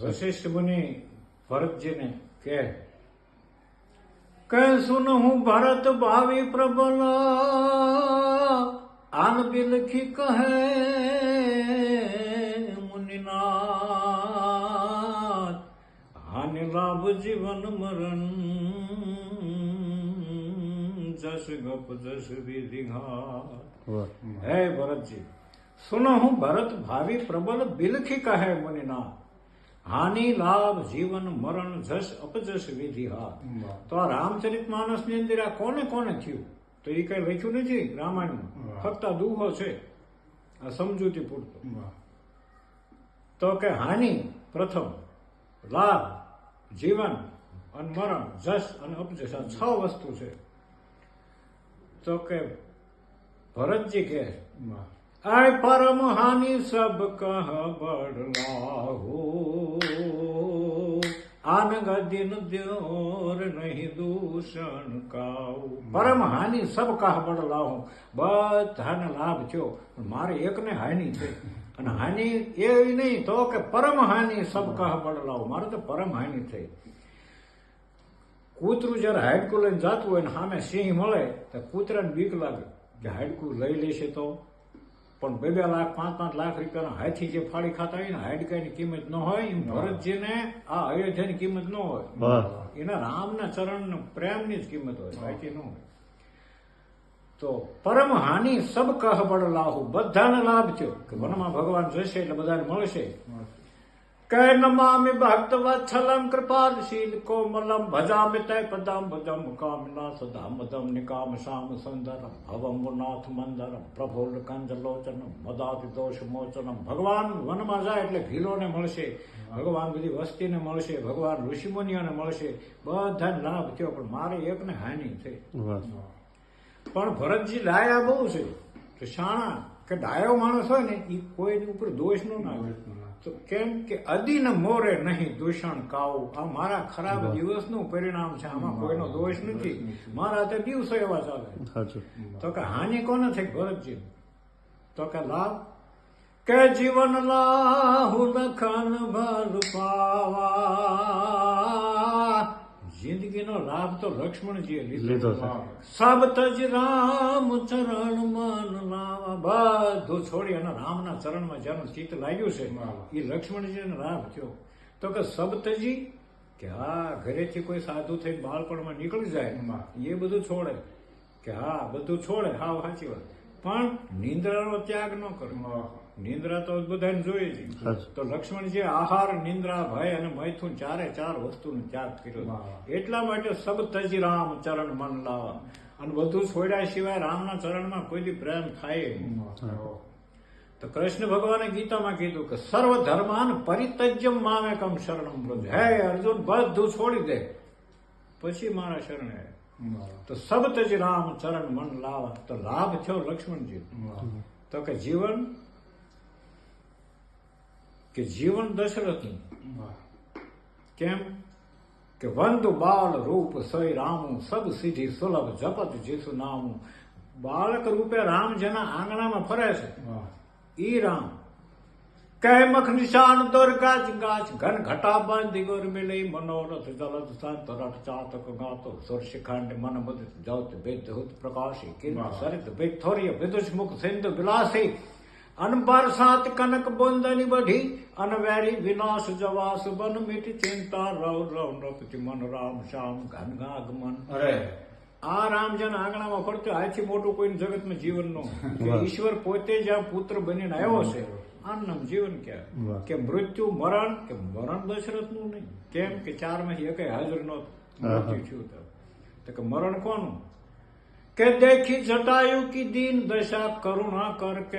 વશિષ્ઠ મુનિ ભરતજીને કે સુન હું ભરત ભાવી પ્રબલ આન બિલખી કહે મુનિનાથ હાનિ લાભ જીવન મરણ જસ ગપ જસ વિધિ હે ભરતજી સુનો હું ભરત ભાવી પ્રબલ બિલખી કહે મુનિનાથ હાનિ લાભ જીવન મરણ જસ અપજસ વિધિ તો આ રામચરિત માનસ ની અંદર આ કોને કોને થયું તો એ કઈ લખ્યું નથી રામાયણમાં, ફક્ત દુહો છે આ સમજૂતી પૂરતો. તો કે હાનિ પ્રથમ, લાભ જીવન અને મરણ, જસ અને અપજસ આ 6 વસ્તુ છે. તો કે ભરતજી કે આય પરમ હાનિ સબ કહ બડલાહો આન ગદિન દ્યોર નહીં દૂષણ કાઉ. પરમ હાનિ સબ કહ બડલાહો, બધાને લાભ થયો પણ મારે એકને હાનિ થઈ. અને હાનિ એવી નહીં તો કે પરમ હાનિ સબ કહ બડલાહો, મારે તો પરમ હાનિ થઈ. કૂતરું જયારે હાડકું લઈને જતું હોય ને સામે સિંહ મળે તો કૂતરાને બીક લાગે કે હાડકું લઈ લેશે તો. પણ 2-2 લાખ 5-5 લાખ રૂપિયાના હાથી જે ફાડી ખાતા હોય ને હાડકાની કિંમત ન હોય એમ ભરતજીને આ અયોધ્યાની કિંમત ન હોય, એના રામના ચરણ પ્રેમની જ કિંમત હોય, બાકી ન હોય. તો પરમ હાનિ સબ કહ બડલાહુ, બધાને લાભ થયો કે વનમાં ભગવાન જશે એટલે બધાને મળશે. કે નમામિ ભક્ત વત્સલમ કૃપાલશીલ કોમલમ ભજામિ તય પદમ ભજમ કામિના સદા મદમ નિકામ શામ સુંદરમ ભવમ નાથ મંદરમ પ્રફુલ્લ કંજલોચનમ મદાતિ દોષ મોચનમ. ભગવાન વનમાં જાય એટલે ભીલોને મળશે, ભગવાન બધી વસ્તીને મળશે, ભગવાન ઋષિમુનિઓને મળશે, બધાને લાભ થયો પણ મારે એકને હાનિ થઈ. પણ ભરતજી ડાયા બહુ છે તો શાણા કે ડાયો માણસ હોય ને એ કોઈની ઉપર દોષ ન નાખે. તો કેમ કે અદિન મોરે નહીં દૂષણ કાવું, આ મારા ખરાબ દિવસનું પરિણામ છે, આમાં કોઈનો દોષ નથી, મારા તે દિવસો એવા ચાલે. તો કે હાનિ કોને થઈ ભરતજી? તો કે લાભ કે જીવન લાહુ લખન ભલ પાવા, જિંદગીનો લાભ તો લક્ષ્મણજીએ લીધો. સબ તજ રામ ચરણ મન લાવા, બધું છોડી અને રામના ચરણમાં જેનું ચિત્ત લાગ્યું છે એ લક્ષ્મણજીને લાભ થયો. તો કે સબ તજી કે હા ઘરેથી કોઈ સાધુ થઈને બાળપણમાં નીકળી જાય એ બધું છોડે, કે હા બધું છોડે, હા સાચી વાત, પણ નિંદ્રાનો ત્યાગ ન કરે. નિંદ્રા તો બધાને જોઈએ છે. તો લક્ષ્મણજી આહાર, નિંદ્રા, ભય અને મૈથુન 4 વસ્તુનો ત્યાગ કર્યો. એટલા માટે સબ તજી રામ ચરણ મન લાવા, અને બધું છોડ્યા સિવાય રામના ચરણમાં કોઈ પ્રેમ થાય. તો કૃષ્ણ ભગવાને ગીતામાં કીધું કે સર્વ ધર્માન પરિત્યજ્યમ મામેકમ શરણમ વ્રજ. હે અર્જુન બધું છોડી દે પછી મારા શરણે. તો સબ તજ રામ ચરણ મન લાવા, તો લાભ થયો લક્ષ્મણજી. તો કે જીવન દશરથનું. કેમ કે વંદુ બાળ રૂપ સઈ રામું સબ સિદ્ધિ સુલભ જપત જેસુ નામું. બાળક રૂપે રામ જેના આંગણામાં ફરે છે ઈ રામ. કહે મખ નિશાન દુર્ગાજ ગાચ ઘન ઘટા બંધ ગોર મિલે મનોરથ જલદ સંત રથ ચાતક ગાતો સુર શિખાંડ મન બુદ્ધ જૌત વેદ હુત પ્રકાશી કિન્ન સરિત વેથોર્ય વિદુષ મુખ સિંધુ વિલાસી અનબર સાત કનક બોંદની બઢી અનવેરી વિનાશ જવાસ બન મીઠી ચિંતા રવ રવ નૃપતિ મન રામ શ્યામ ઘન આગમન. અરે આ રામ જેના આંગણામાં ફરતો આથી મોટું કોઈ જગતમાં જીવન નો. ઈશ્વર પોતે જ્યાં પુત્ર બનીને આવ્યો છે આનું નામ જીવન કહેવાય. કે મૃત્યુ મરણ, કે મરણ દશરથ નું નહીં. કેમ કે 4 માંથી એક હાજર નહોતું, મૃત્યુ થયું. તો કે મરણ કોનું? કે દેખી જટાયુ કી દીન દશા કરુણા કર કે